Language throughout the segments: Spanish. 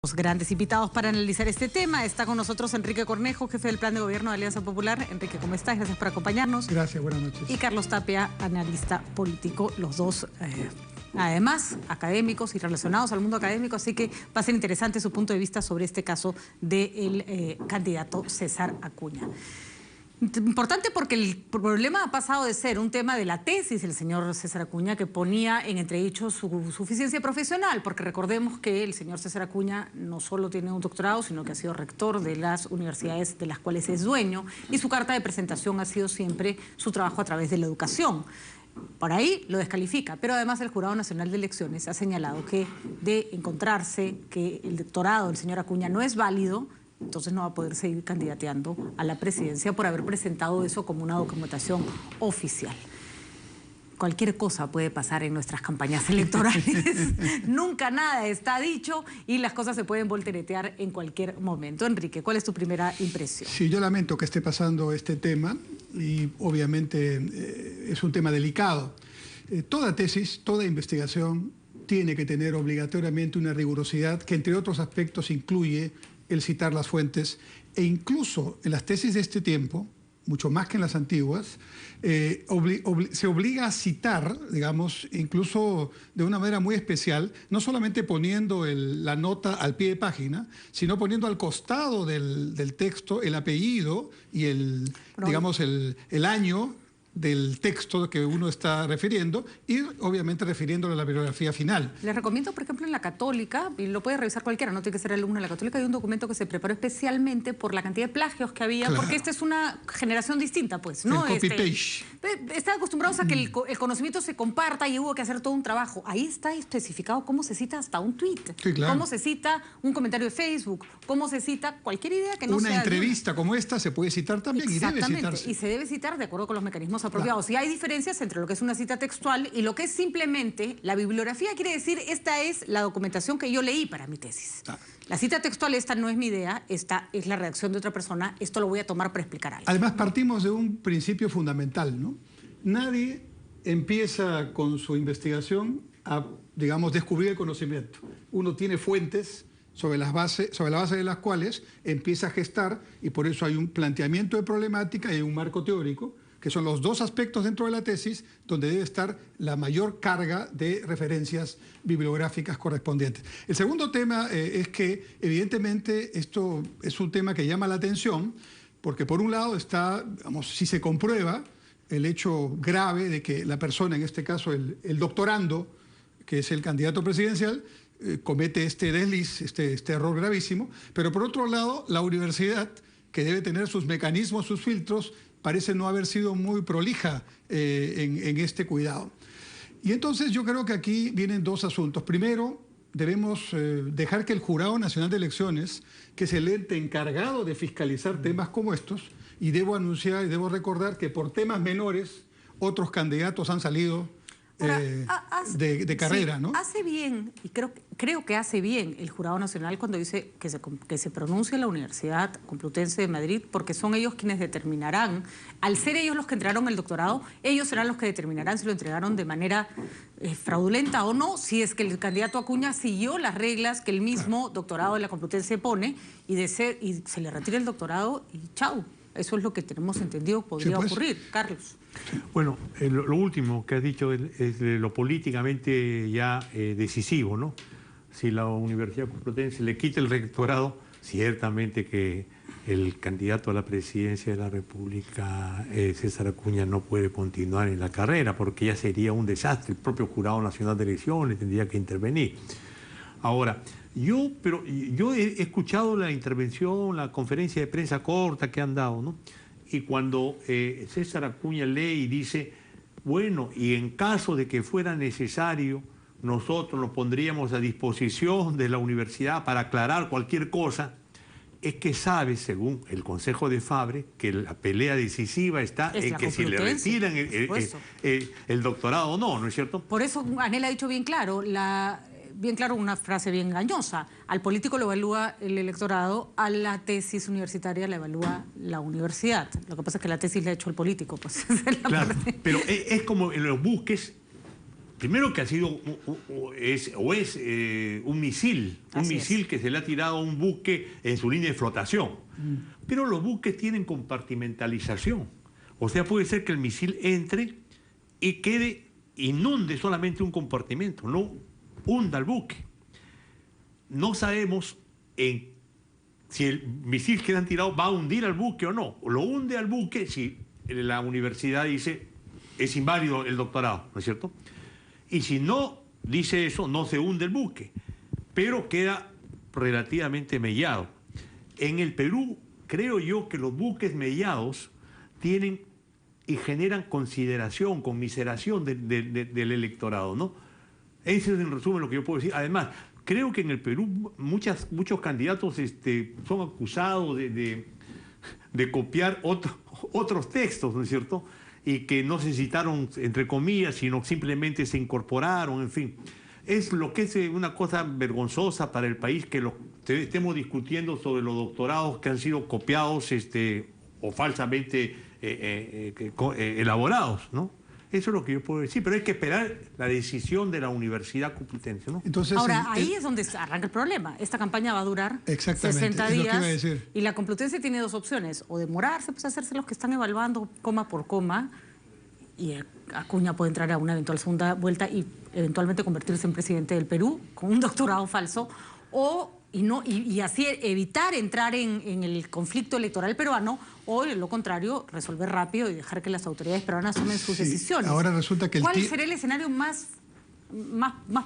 Los grandes invitados para analizar este tema. Está con nosotros Enrique Cornejo, jefe del Plan de Gobierno de Alianza Popular. Enrique, ¿cómo estás? Gracias por acompañarnos. Gracias, buenas noches. Y Carlos Tapia, analista político, los dos, además, académicos y relacionados al mundo académico, así que va a ser interesante su punto de vista sobre este caso del candidato César Acuña. Importante porque el problema ha pasado de ser un tema de la tesis del señor César Acuña, que ponía en entredicho su suficiencia profesional, porque recordemos que el señor César Acuña no solo tiene un doctorado, sino que ha sido rector de las universidades de las cuales es dueño, y su carta de presentación ha sido siempre su trabajo a través de la educación. Por ahí lo descalifica, pero además el Jurado Nacional de Elecciones ha señalado que de encontrarse que el doctorado del señor Acuña no es válido, entonces no va a poder seguir candidateando a la presidencia por haber presentado eso como una documentación oficial. Cualquier cosa puede pasar en nuestras campañas electorales. Nunca nada está dicho y las cosas se pueden volteretear en cualquier momento. Enrique, ¿cuál es tu primera impresión? Sí, yo lamento que esté pasando este tema y obviamente es un tema delicado. Toda tesis, toda investigación tiene que tener obligatoriamente una rigurosidad que entre otros aspectos incluye el citar las fuentes, e incluso en las tesis de este tiempo, mucho más que en las antiguas, se obliga a citar, digamos, incluso de una manera muy especial, no solamente poniendo la nota al pie de página, sino poniendo al costado del texto el apellido y digamos, el año del texto que uno está refiriendo y obviamente refiriéndolo a la bibliografía final. Les recomiendo, por ejemplo, en la Católica, y lo puede revisar cualquiera, no tiene que ser alumno de la Católica, hay un documento que se preparó especialmente por la cantidad de plagios que había, claro, porque esta es una generación distinta, pues, ¿no? El copy-paste. Están acostumbrados a que el conocimiento se comparta y hubo que hacer todo un trabajo. Ahí está especificado cómo se cita hasta un tweet, sí, claro, cómo se cita un comentario de Facebook, cómo se cita cualquier idea que no sea... Una entrevista como esta se puede citar también y debe citarse. Y se debe citar de acuerdo con los mecanismos apropiados. Claro. Y hay diferencias entre lo que es una cita textual y lo que es simplemente la bibliografía. Quiere decir, esta es la documentación que yo leí para mi tesis. Claro. La cita textual, esta no es mi idea, esta es la redacción de otra persona, esto lo voy a tomar para explicar algo. Además, partimos de un principio fundamental, ¿no? Nadie empieza con su investigación a, digamos, descubrir el conocimiento. Uno tiene fuentes sobre la base de las cuales empieza a gestar, y por eso hay un planteamiento de problemática y un marco teórico, que son los dos aspectos dentro de la tesis donde debe estar la mayor carga de referencias bibliográficas correspondientes. El segundo tema es que, evidentemente, esto es un tema que llama la atención, porque por un lado está, digamos, si se comprueba el hecho grave de que la persona, en este caso el doctorando, que es el candidato presidencial, comete este desliz, este error gravísimo, pero por otro lado, la universidad, que debe tener sus mecanismos, sus filtros, parece no haber sido muy prolija en este cuidado. Y entonces yo creo que aquí vienen dos asuntos. Primero, debemos dejar que el Jurado Nacional de Elecciones, que es el ente encargado de fiscalizar temas como estos, y debo anunciar y debo recordar que por temas menores otros candidatos han salido de carrera, sí, ¿no? Hace bien, y creo que hace bien el Jurado Nacional cuando dice que se pronuncie la Universidad Complutense de Madrid, porque son ellos quienes determinarán, al ser ellos los que entregaron el doctorado, ellos serán los que determinarán si lo entregaron de manera fraudulenta o no, si es que el candidato Acuña siguió las reglas que el mismo doctorado de la Complutense pone y se le retira el doctorado y chau. Eso es lo que tenemos entendido podría ocurrir. Carlos. Bueno, lo último que has dicho es lo políticamente ya decisivo, ¿no? Si la Universidad Complutense le quita el rectorado, ciertamente que el candidato a la presidencia de la República, César Acuña, no puede continuar en la carrera porque ya sería un desastre. El propio Jurado Nacional de Elecciones tendría que intervenir. Ahora, yo he escuchado la intervención, la conferencia de prensa corta que han dado, ¿no? Y cuando César Acuña lee y dice, bueno, y en caso de que fuera necesario, nosotros nos pondríamos a disposición de la universidad para aclarar cualquier cosa, es que sabe, según el Consejo de Fabre, que la pelea decisiva está en que si le retiran el doctorado o no, ¿no es cierto? Por eso Anel ha dicho bien claro, una frase bien engañosa. Al político lo evalúa el electorado, a la tesis universitaria la evalúa la universidad. Lo que pasa es que la tesis la ha hecho el político, pues. Claro, pero es como en los buques primero que ha sido es un misil que se le ha tirado a un buque en su línea de flotación. Pero los buques tienen compartimentalización. O sea, puede ser que el misil entre y inunde solamente un compartimento, no hunda el buque. No sabemos si el misil que han tirado va a hundir al buque o no. Lo hunde al buque si la universidad dice es inválido el doctorado, ¿no es cierto? Y si no dice eso, no se hunde el buque, pero queda relativamente mellado. En el Perú, creo yo que los buques mellados tienen y generan consideración, conmiseración del electorado, ¿no? Ese es en resumen lo que yo puedo decir. Además, creo que en el Perú muchos candidatos son acusados de copiar otros textos, ¿no es cierto? Y que no se citaron, entre comillas, sino simplemente se incorporaron, en fin. Es lo que es una cosa vergonzosa para el país que estemos discutiendo sobre los doctorados que han sido copiados o falsamente elaborados, ¿no? Eso es lo que yo puedo decir, pero hay que esperar la decisión de la Universidad Complutense, ¿no? Entonces, ahora, ahí es donde arranca el problema. Esta campaña va a durar 60 días es lo que iba a decir. Y la Complutense tiene dos opciones, o demorarse, pues hacerse los que están evaluando coma por coma, y Acuña puede entrar a una eventual segunda vuelta y eventualmente convertirse en presidente del Perú con un doctorado falso, y así evitar entrar en el conflicto electoral peruano, o lo contrario, resolver rápido y dejar que las autoridades peruanas tomen sus decisiones. Ahora resulta que ¿Cuál sería el escenario más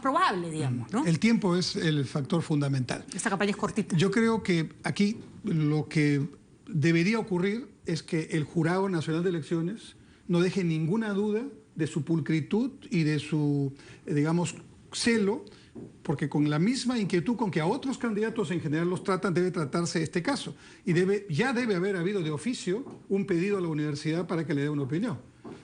probable, digamos, ¿no? El tiempo es el factor fundamental. Esta campaña es cortita. Yo creo que aquí lo que debería ocurrir es que el Jurado Nacional de Elecciones no deje ninguna duda de su pulcritud y de su, digamos, celo, porque con la misma inquietud con que a otros candidatos en general los tratan, debe tratarse este caso. Y ya debe haber habido de oficio un pedido a la universidad para que le dé una opinión.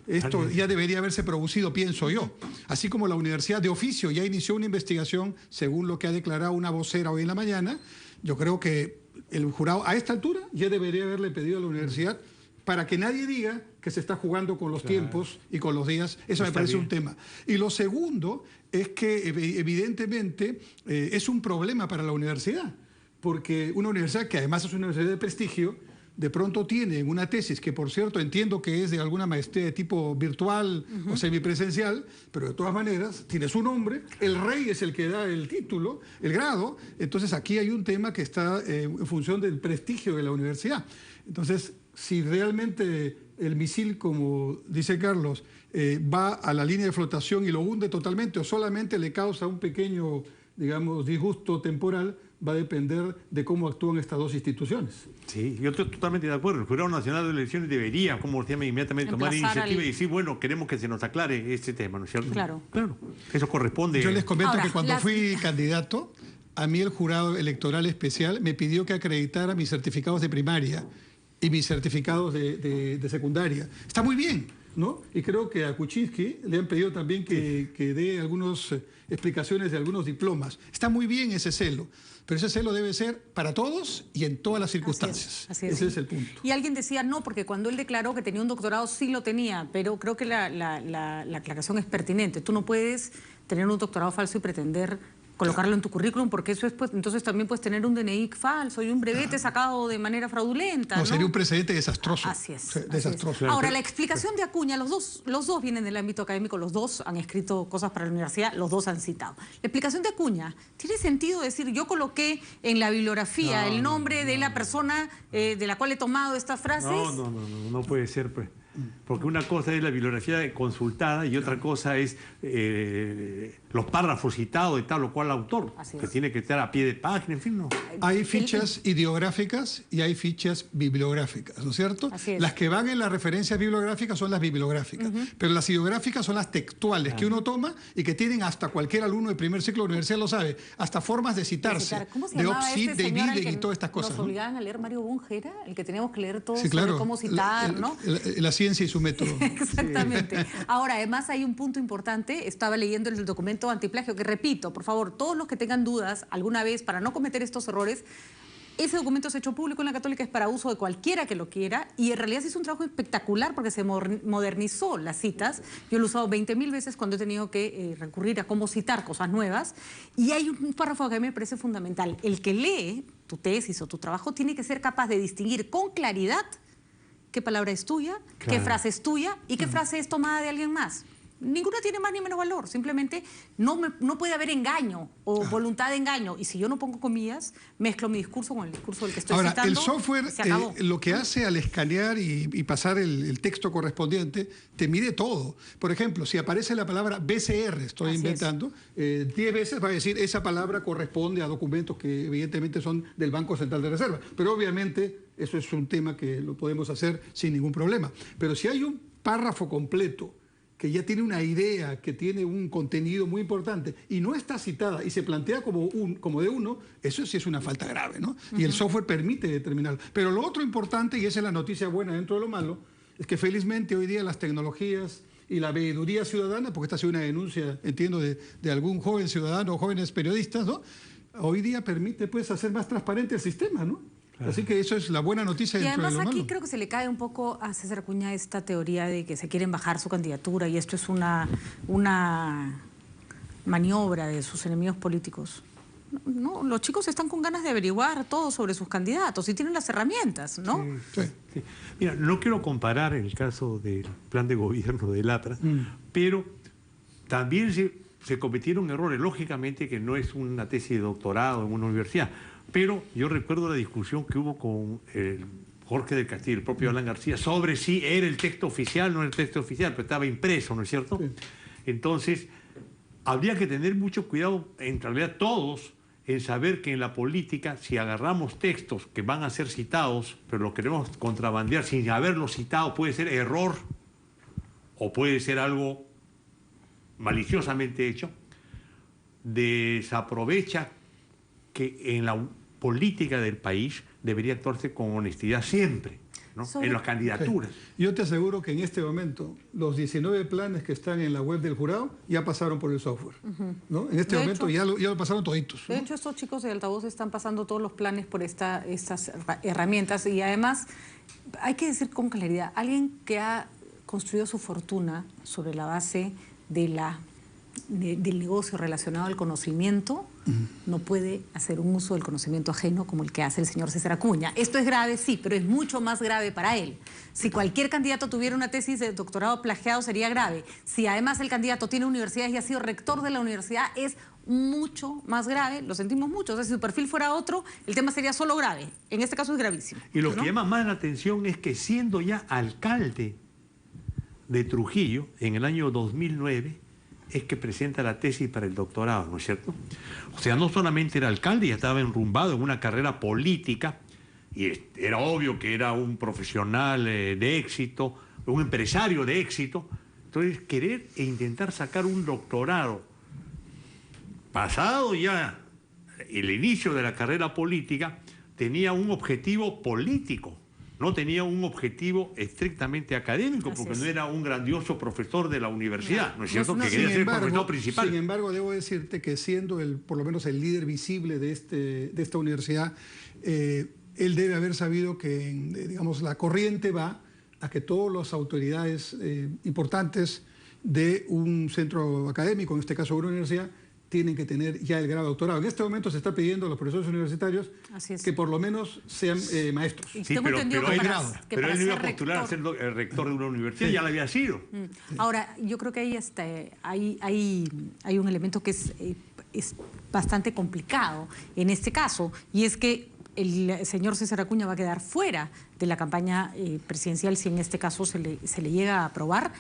Esto ya debería haberse producido, pienso yo. Así como la universidad de oficio ya inició una investigación, según lo que ha declarado una vocera hoy en la mañana, yo creo que el jurado a esta altura ya debería haberle pedido a la universidad para que nadie diga que se está jugando con los tiempos y con los días. Eso me parece un tema. Y lo segundo es que evidentemente es un problema para la universidad, porque una universidad que además es una universidad de prestigio, de pronto tiene una tesis que, por cierto, entiendo que es de alguna maestría de tipo virtual o semipresencial, pero de todas maneras tiene su nombre, el rey es el que da el título, el grado, entonces aquí hay un tema que está en función del prestigio de la universidad. Entonces, si realmente el misil, como dice Carlos, va a la línea de flotación y lo hunde totalmente o solamente le causa un pequeño, digamos, disgusto temporal, va a depender de cómo actúan estas dos instituciones. Sí, yo estoy totalmente de acuerdo. El Jurado Nacional de Elecciones debería, como decía, inmediatamente tomar iniciativa y decir, bueno, queremos que se nos aclare este tema, ¿no es cierto? Claro. Claro, eso corresponde. Yo les comento que cuando fui candidato, a mí el Jurado Electoral Especial me pidió que acreditara mis certificados de primaria y mis certificados de secundaria. Está muy bien, ¿no? Y creo que a Kuczynski le han pedido también que dé algunas explicaciones de algunos diplomas. Está muy bien ese celo, pero ese celo debe ser para todos y en todas las circunstancias. Así es. Ese es el punto. Y alguien decía no, porque cuando él declaró que tenía un doctorado sí lo tenía, pero creo que la aclaración es pertinente. Tú no puedes tener un doctorado falso y pretender colocarlo en tu currículum, porque eso es, pues, entonces también puedes tener un DNI falso y un brevete sacado de manera fraudulenta. No, sería un precedente desastroso. Así es. Desastroso. Ahora, la explicación de Acuña, los dos vienen del ámbito académico, los dos han escrito cosas para la universidad, los dos han citado. La explicación de Acuña, ¿tiene sentido decir, yo coloqué en la bibliografía el nombre de la persona de la cual he tomado estas frases? No puede ser, pues. Porque una cosa es la bibliografía consultada y otra cosa es los párrafos citados de tal o cual autor, que tiene que estar a pie de página, en fin, no. Hay fichas ideográficas y hay fichas bibliográficas, ¿no es cierto? Así es. Las que van en las referencias bibliográficas son las bibliográficas, pero las ideográficas son las textuales que uno toma y que tienen hasta cualquier alumno de primer ciclo de universidad lo sabe, hasta formas de citarse, ¿Cómo se de llamaba Opsit, de Biden y todas estas cosas. Nos obligaban a leer Mario Bunge, el que teníamos que leer todo sí, claro, sobre cómo citar, ¿no? La ciencia y su método. Exactamente. Ahora, además hay un punto importante, estaba leyendo el documento antiplagio, que repito, por favor, todos los que tengan dudas alguna vez para no cometer estos errores, Ese documento se ha hecho público en la Católica, es para uso de cualquiera que lo quiera, y en realidad se hizo un trabajo espectacular porque se modernizó las citas. Yo lo he usado 20.000 veces cuando he tenido que recurrir a cómo citar cosas nuevas, y hay un párrafo que a mí me parece fundamental. El que lee tu tesis o tu trabajo tiene que ser capaz de distinguir con claridad qué palabra es tuya, qué frase es tuya y qué frase es tomada de alguien más. Ninguna tiene más ni menos valor, simplemente no puede haber engaño o voluntad de engaño. Y si yo no pongo comillas, mezclo mi discurso con el discurso del que estoy citando. Ahora, el software lo que hace al escanear y pasar el texto correspondiente, te mide todo. Por ejemplo, si aparece la palabra BCR, estoy inventando, 10 veces va a decir esa palabra corresponde a documentos que evidentemente son del Banco Central de Reserva. Pero obviamente eso es un tema que lo podemos hacer sin ningún problema. Pero si hay un párrafo completo que ya tiene una idea, que tiene un contenido muy importante y no está citada y se plantea como de uno, eso sí es una falta grave, ¿no? Y el software permite determinarlo. Pero lo otro importante, y esa es la noticia buena dentro de lo malo, es que felizmente hoy día las tecnologías y la veeduría ciudadana, porque esta ha sido una denuncia, entiendo, de algún joven ciudadano o jóvenes periodistas, ¿no? Hoy día permite, pues, hacer más transparente el sistema, ¿no? Así que eso es la buena noticia dentro de lo malo. Y además aquí creo que se le cae un poco a César Acuña esta teoría de que se quieren bajar su candidatura y esto es una maniobra de sus enemigos políticos. No, los chicos están con ganas de averiguar todo sobre sus candidatos y tienen las herramientas, ¿no? Sí. Mira, no quiero comparar el caso del plan de gobierno de Latra, pero también se cometieron errores. Lógicamente que no es una tesis de doctorado en una universidad, pero yo recuerdo la discusión que hubo con Jorge del Castillo, el propio Alan García, sobre si era el texto oficial, no era el texto oficial, pero estaba impreso, ¿no es cierto? Sí. Entonces, habría que tener mucho cuidado, en realidad todos, en saber que en la política, si agarramos textos que van a ser citados, pero lo queremos contrabandear sin haberlos citado, puede ser error o puede ser algo maliciosamente hecho, desaprovecha que en la política del país debería actuarse con honestidad siempre, ¿no? En las candidaturas. Sí. Yo te aseguro que en este momento los 19 planes que están en la web del jurado ya pasaron por el software, ¿no? En este momento ya lo pasaron toditos, ¿no? De hecho, estos chicos de Altavoz están pasando todos los planes por estas herramientas y además hay que decir con claridad, alguien que ha construido su fortuna sobre la base del negocio relacionado al conocimiento, no puede hacer un uso del conocimiento ajeno como el que hace el señor César Acuña. Esto es grave, sí, pero es mucho más grave para él. Si cualquier candidato tuviera una tesis de doctorado plagiado, sería grave. Si además el candidato tiene universidades y ha sido rector de la universidad, es mucho más grave, lo sentimos mucho. O sea, si su perfil fuera otro, el tema sería solo grave. En este caso es gravísimo. Y lo que llama más la atención es que siendo ya alcalde de Trujillo en el año 2009, es que presenta la tesis para el doctorado, ¿no es cierto? O sea, no solamente era alcalde, ya estaba enrumbado en una carrera política, y era obvio que era un profesional de éxito, un empresario de éxito. Entonces, querer e intentar sacar un doctorado, pasado ya el inicio de la carrera política, tenía un objetivo político. No tenía un objetivo estrictamente académico, porque no era un grandioso profesor de la universidad, ¿no es cierto? Que quería ser profesor principal. Sin embargo, debo decirte que siendo por lo menos el líder visible de esta universidad, él debe haber sabido que, digamos, la corriente va a que todas las autoridades importantes de un centro académico, en este caso una universidad, tienen que tener ya el grado de doctorado. En este momento se está pidiendo a los profesores universitarios que por lo menos sean maestros. Sí, pero él no iba a postular a ser el rector de una universidad, ya lo había sido. Ahora, yo creo que hay un elemento que es bastante complicado en este caso, y es que el señor César Acuña va a quedar fuera de la campaña presidencial si en este caso se le llega a aprobar.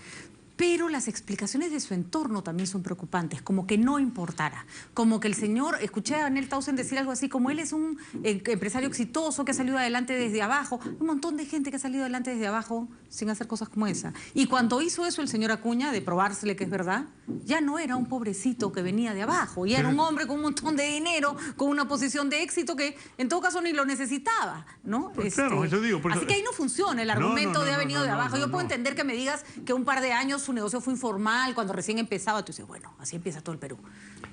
Pero las explicaciones de su entorno también son preocupantes, como que no importara, como que el señor, escuché a Daniel Tausen decir algo así, como él es un empresario exitoso que ha salido adelante desde abajo, un montón de gente que ha salido adelante desde abajo sin hacer cosas como esa. Y cuando hizo eso el señor Acuña, de probársele que es verdad, ya no era un pobrecito que venía de abajo, ya era un hombre con un montón de dinero, con una posición de éxito que en todo caso ni lo necesitaba, ¿no? Claro, eso digo. Así que ahí no funciona el argumento de ha venido de abajo. Yo puedo entender que me digas que un par de años su negocio fue informal, cuando recién empezaba, tú dices, bueno, así empieza todo el Perú.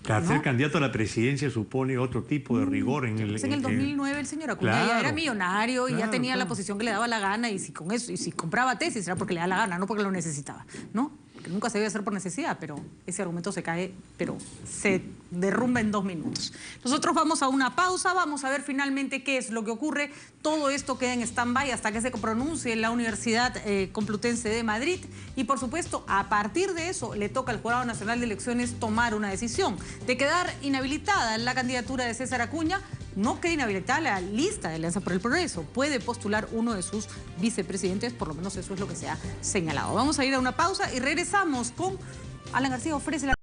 Claro, ¿no? ser candidato a la presidencia supone otro tipo de rigor en el... Pues en el 2009 el señor Acuña Claro, ya era millonario y ya claro, tenía la claro. posición que le daba la gana, y si con eso, y si compraba tesis era porque le da la gana, no porque lo necesitaba, ¿no? Que nunca se debe hacer por necesidad, pero ese argumento se cae, pero se derrumba en 2 minutos. Nosotros vamos a una pausa, vamos a ver finalmente qué es lo que ocurre. Todo esto queda en stand-by hasta que se pronuncie la Universidad Complutense de Madrid, y por supuesto, a partir de eso le toca al Jurado Nacional de Elecciones tomar una decisión de quedar inhabilitada la candidatura de César Acuña. No queda inhabilitada la lista de Alianza por el Progreso. Puede postular uno de sus vicepresidentes, por lo menos eso es lo que se ha señalado. Vamos a ir a una pausa y regresamos con Alan García ofrece la...